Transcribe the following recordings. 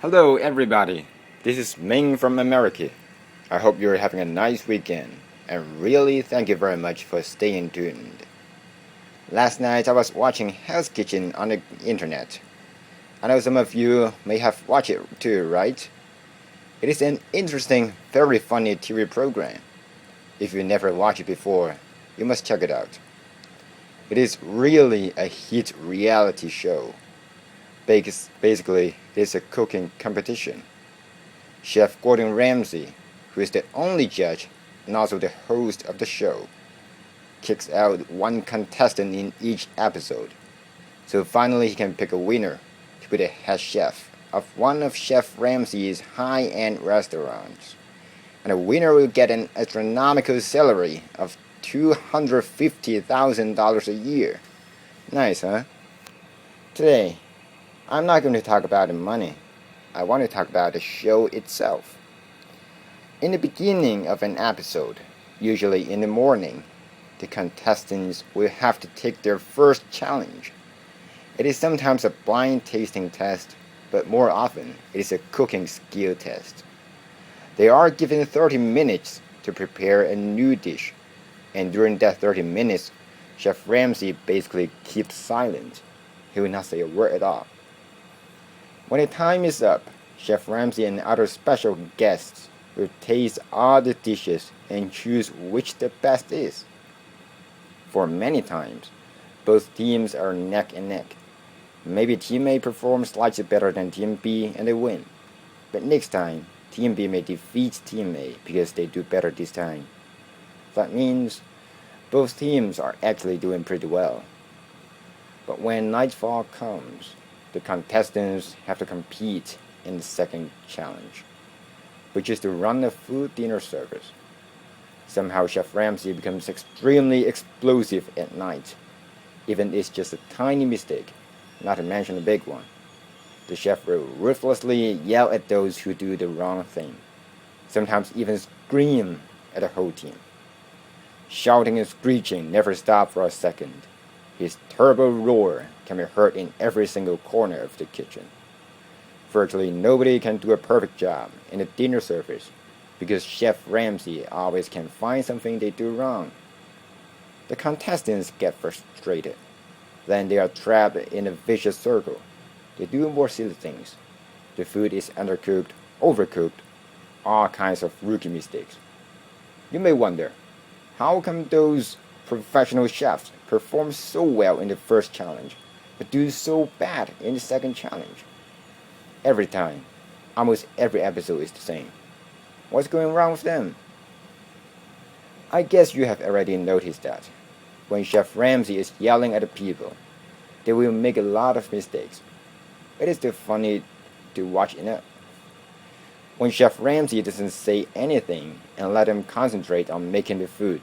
Hello everybody, this is Ming from America. I hope you're having a nice weekend and really thank you very much for staying tuned. Last night I was watching Hell's Kitchen on the internet. I know some of you may have watched it too, right? It is an interesting, very funny TV program. If you never watched it before, you must check it out. It is really a hit reality show. Basically, it is a cooking competition. Chef Gordon Ramsay, who is the only judge and also the host of the show, kicks out one contestant in each episode. So finally he can pick a winner to be the head chef of one of Chef Ramsay's high-end restaurants. And the winner will get an astronomical salary of $250,000 a year. Nice, huh? Today, I'm not going to talk about the money. I want to talk about the show itself. In the beginning of an episode, usually in the morning, the contestants will have to take their first challenge. It is sometimes a blind tasting test, but more often it is a cooking skill test. They are given 30 minutes to prepare a new dish, and during that 30 minutes, Chef Ramsay basically keeps silent. He will not say a word at all. When the time is up, Chef Ramsay and other special guests will taste all the dishes and choose which the best is. For many times, both teams are neck and neck. Maybe Team A performs slightly better than Team B and they win. But next time, Team B may defeat Team A because they do better this time. That means both teams are actually doing pretty well. But when nightfall comes, the contestants have to compete in the second challenge, which is to run a food dinner service. Somehow Chef Ramsay becomes extremely explosive at night, even if it's just a tiny mistake, not to mention a big one. The chef will ruthlessly yell at those who do the wrong thing, sometimes even scream at the whole team. Shouting and screeching never stop for a second. His turbo roar can be heard in every single corner of the kitchen. Virtually nobody can do a perfect job in the dinner service because Chef Ramsay always can find something they do wrong. The contestants get frustrated. Then they are trapped in a vicious circle. They do more silly things. The food is undercooked, overcooked, all kinds of rookie mistakes. You may wonder, how come those professional chefs perform so well in the first challenge, but do so bad in the second challenge? Every time, almost every episode is the same. What's going wrong with them? I guess you have already noticed that. When Chef Ramsay is yelling at the people, they will make a lot of mistakes. It is still funny to watch enough. When Chef Ramsay doesn't say anything and let them concentrate on making the food,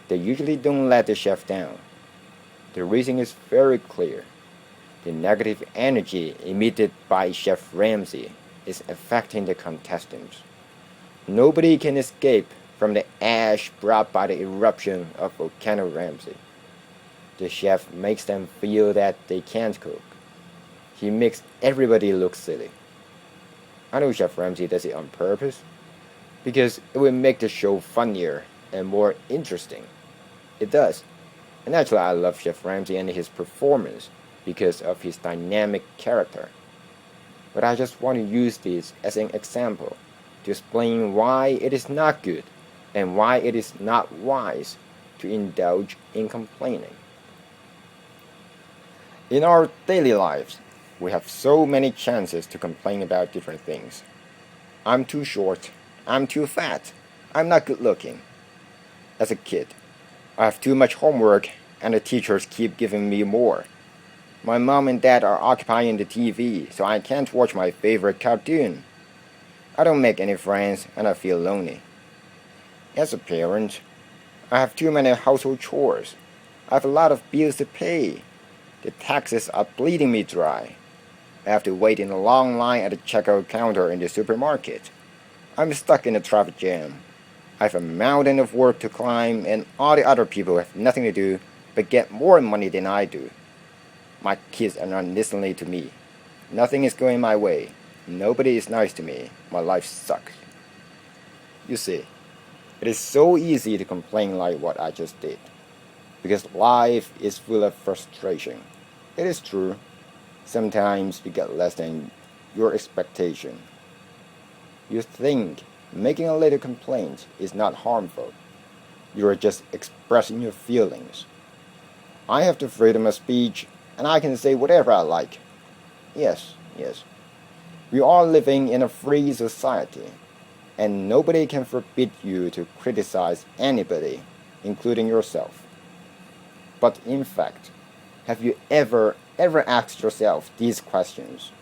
they usually don't let the chef down. The reason is very clear. The negative energy emitted by Chef Ramsay is affecting the contestants. Nobody can escape from the ash brought by the eruption of Volcano Ramsay. The chef makes them feel that they can't cook. He makes everybody look silly. I know Chef Ramsay does it on purpose, because it will make the show funnier and more interesting. It does. And actually I love Chef Ramsay and his performance because of his dynamic character. But I just want to use this as an example to explain why it is not good and why it is not wise to indulge in complaining. In our daily lives, we have so many chances to complain about different things. I'm too short. I'm too fat. I'm not good looking. As a kid, I have too much homework and the teachers keep giving me more. My mom and dad are occupying the TV, so I can't watch my favorite cartoon. I don't make any friends and I feel lonely. As a parent, I have too many household chores. I have a lot of bills to pay. The taxes are bleeding me dry. I have to wait in a long line at the checkout counter in the supermarket. I'm stuck in a traffic jam. I have a mountain of work to climb and all the other people have nothing to do but get more money than I do. My kids are not listening to me. Nothing is going my way. Nobody is nice to me. My life sucks. You see, it is so easy to complain like what I just did, because life is full of frustration. It is true. Sometimes you get less than your expectation. You think making a little complaint is not harmful. You are just expressing your feelings. I have the freedom of speech, and I can say whatever I like. Yes, yes. We are living in a free society, and nobody can forbid you to criticize anybody, including yourself. But in fact, have you ever asked yourself these questions?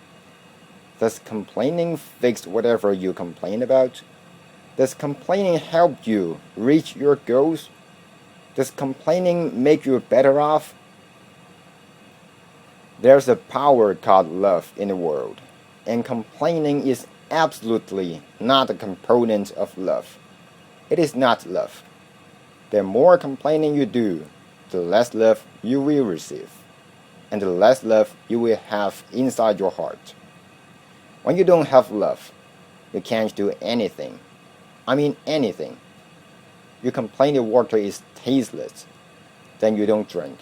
Does complaining fix whatever you complain about? Does complaining help you reach your goals? Does complaining make you better off? There's a power called love in the world, and complaining is absolutely not a component of love. It is not love. The more complaining you do, the less love you will receive, and the less love you will have inside your heart. When you don't have love, you can't do anything. I mean anything. You complain the water is tasteless, then you don't drink.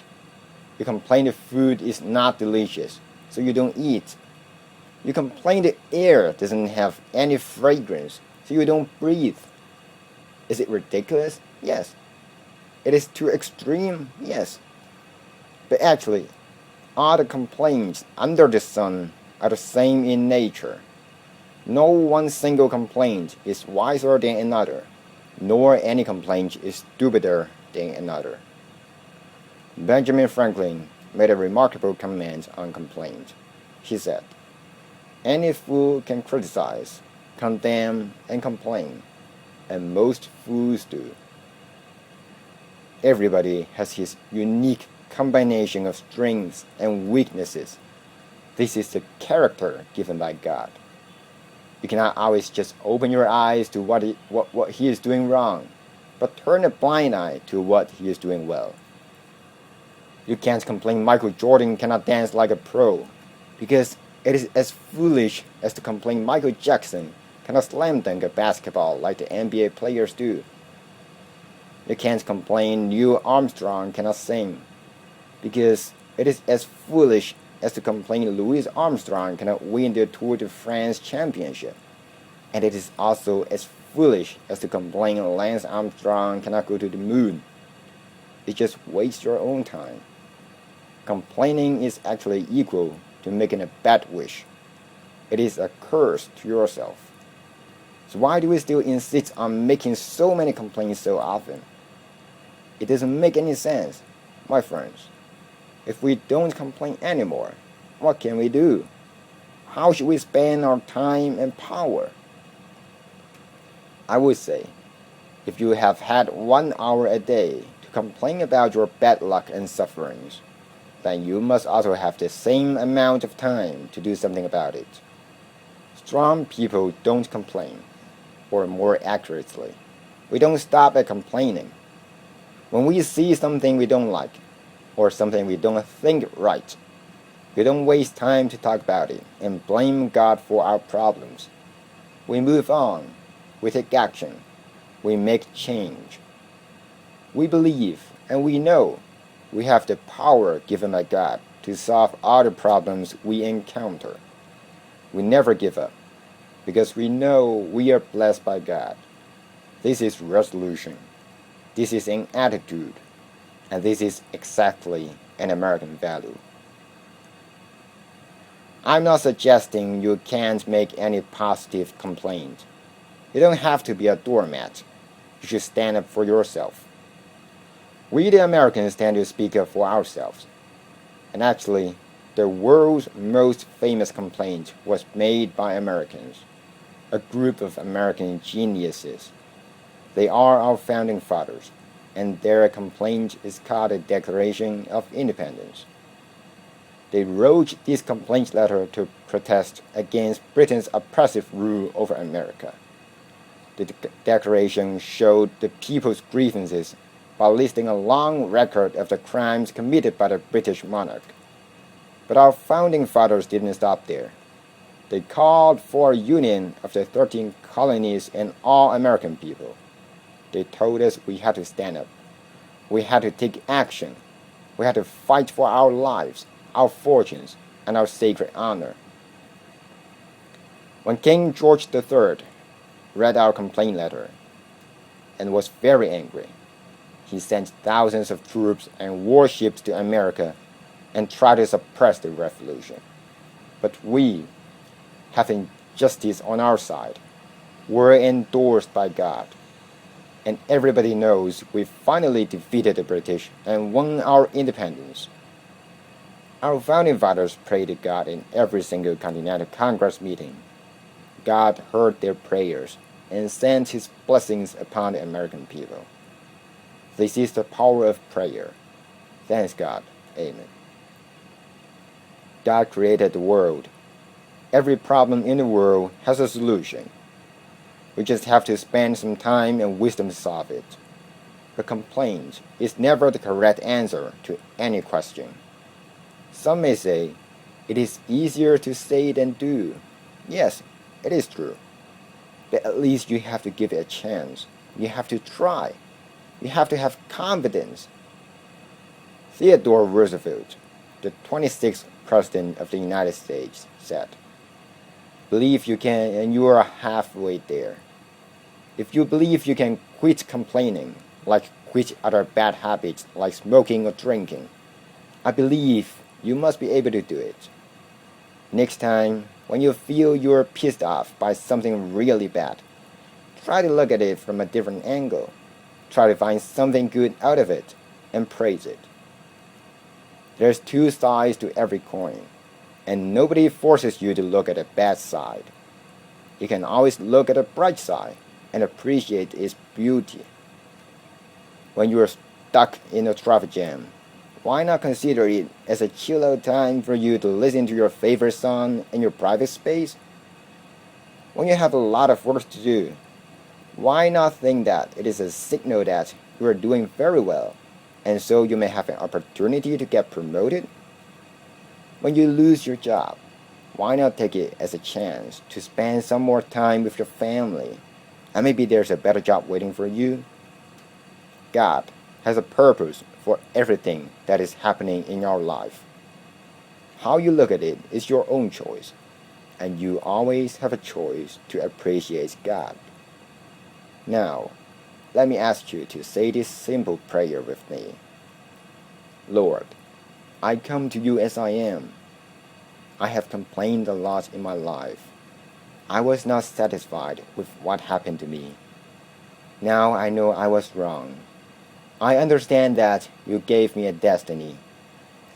You complain the food is not delicious, so you don't eat. You complain the air doesn't have any fragrance, so you don't breathe. Is it ridiculous? Yes. It is too extreme? Yes. But actually, all the complaints under the sun are the same in nature. No one single complaint is wiser than another, nor any complaint is stupider than another. Benjamin Franklin made a remarkable comment on complaint. He said, "Any fool can criticize, condemn, and complain, and most fools do." Everybody has his unique combination of strengths and weaknesses. This is the character given by God. You cannot always just open your eyes to what he is doing wrong, but turn a blind eye to what he is doing well. You can't complain Michael Jordan cannot dance like a pro, because it is as foolish as to complain Michael Jackson cannot slam dunk a basketball like the NBA players do. You can't complain Neil Armstrong cannot sing, because it is as foolish as to complain Louis Armstrong cannot win the Tour de France championship. And it is also as foolish as to complain Lance Armstrong cannot go to the moon. It just wastes your own time. Complaining is actually equal to making a bad wish. It is a curse to yourself. So why do we still insist on making so many complaints so often? It doesn't make any sense, my friends. If we don't complain anymore, what can we do? How should we spend our time and power? I would say, if you have had 1 hour a day to complain about your bad luck and sufferings, then you must also have the same amount of time to do something about it. Strong people don't complain, or more accurately, we don't stop at complaining. When we see something we don't like, or something we don't think right, we don't waste time to talk about it and blame God for our problems. We move on, we take action, we make change. We believe and we know we have the power given by God to solve all the problems we encounter. We never give up, because we know we are blessed by God. This is resolution. This is an attitude. And this is exactly an American value. I'm not suggesting you can't make any positive complaint. You don't have to be a doormat. You should stand up for yourself. We the Americans tend to speak up for ourselves. And actually, the world's most famous complaint was made by Americans, a group of American geniuses. They are our founding fathers, and their complaint is called the Declaration of Independence. They wrote this complaint letter to protest against Britain's oppressive rule over America. The Declaration showed the people's grievances by listing a long record of the crimes committed by the British monarch. But our founding fathers didn't stop there. They called for a union of the 13 colonies and all American people. They told us we had to stand up. We had to take action. We had to fight for our lives, our fortunes, and our sacred honor. When King George III read our complaint letter and was very angry, he sent thousands of troops and warships to America and tried to suppress the revolution. But we, having justice on our side, were endorsed by God. And everybody knows we finally defeated the British and won our independence. Our founding fathers prayed to God in every single Continental Congress meeting. God heard their prayers and sent His blessings upon the American people. This is the power of prayer. Thanks God. Amen. God created the world. Every problem in the world has a solution. We just have to spend some time and wisdom to solve it. But complaint is never the correct answer to any question. Some may say, it is easier to say than do. Yes, it is true. But at least you have to give it a chance. You have to try. You have to have confidence. Theodore Roosevelt, the 26th President of the United States, said, "Believe you can and you are halfway there. If you believe you can quit complaining, like quit other bad habits like smoking or drinking, I believe you must be able to do it. Next time, when you feel you're pissed off by something really bad, try to look at it from a different angle. Try to find something good out of it and praise it. There's two sides to every coin, and nobody forces you to look at the bad side. You can always look at the bright side and appreciate its beauty. When you are stuck in a traffic jam, why not consider it as a chill-out time for you to listen to your favorite song in your private space? When you have a lot of work to do, why not think that it is a signal that you are doing very well, and so you may have an opportunity to get promoted? When you lose your job, why not take it as a chance to spend some more time with your family, and maybe there's a better job waiting for you? God has a purpose for everything that is happening in your life. How you look at it is your own choice, and you always have a choice to appreciate God. Now, let me ask you to say this simple prayer with me. Lord, I come to you as I am. I have complained a lot in my life. I was not satisfied with what happened to me. Now I know I was wrong. I understand that you gave me a destiny,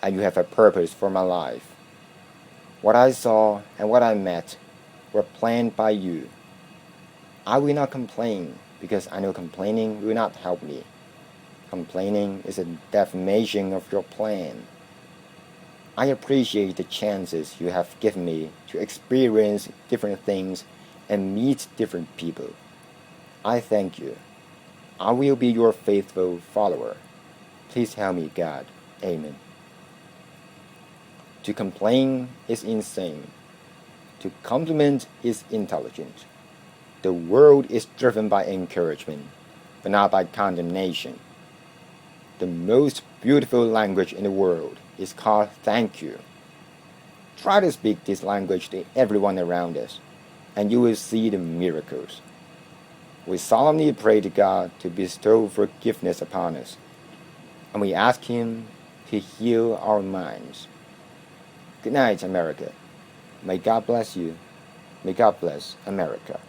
and you have a purpose for my life. What I saw and what I met were planned by you. I will not complain, because I know complaining will not help me. Complaining is a defamation of your plan. I appreciate the chances you have given me to experience different things and meet different people. I thank you. I will be your faithful follower. Please help me, God. Amen. To complain is insane. To compliment is intelligent. The world is driven by encouragement, but not by condemnation. The most beautiful language in the world is called thank you. Try to speak this language to everyone around us, and you will see the miracles. We solemnly pray to God to bestow forgiveness upon us, and we ask Him to heal our minds. Good night, America. May God bless you. May God bless America.